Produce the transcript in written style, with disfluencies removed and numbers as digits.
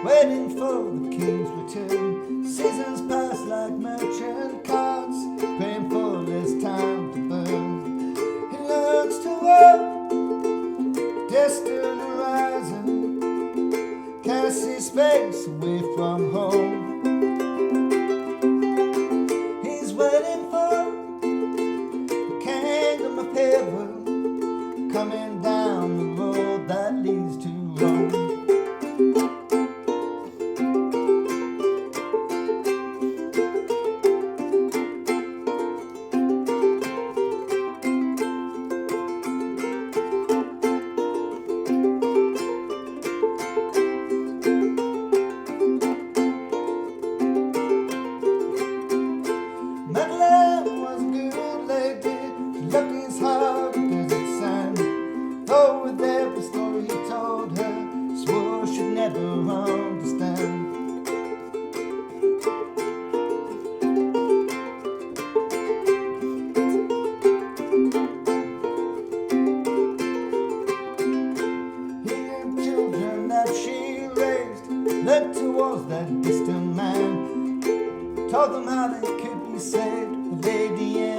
waiting for the king's return. Seasons pass like merchant carts, praying for less time to burn. He learns to walk, distant horizon, can't see space away from home. He's waiting for the kingdom of heaven, coming down the road that leads to Rome. Madeleine was a good lady, she left his heart a desert sand. Though with every story he told her, swore she'd never understand. He had children that she raised, led towards that distant man, told them how they could be saved, the lady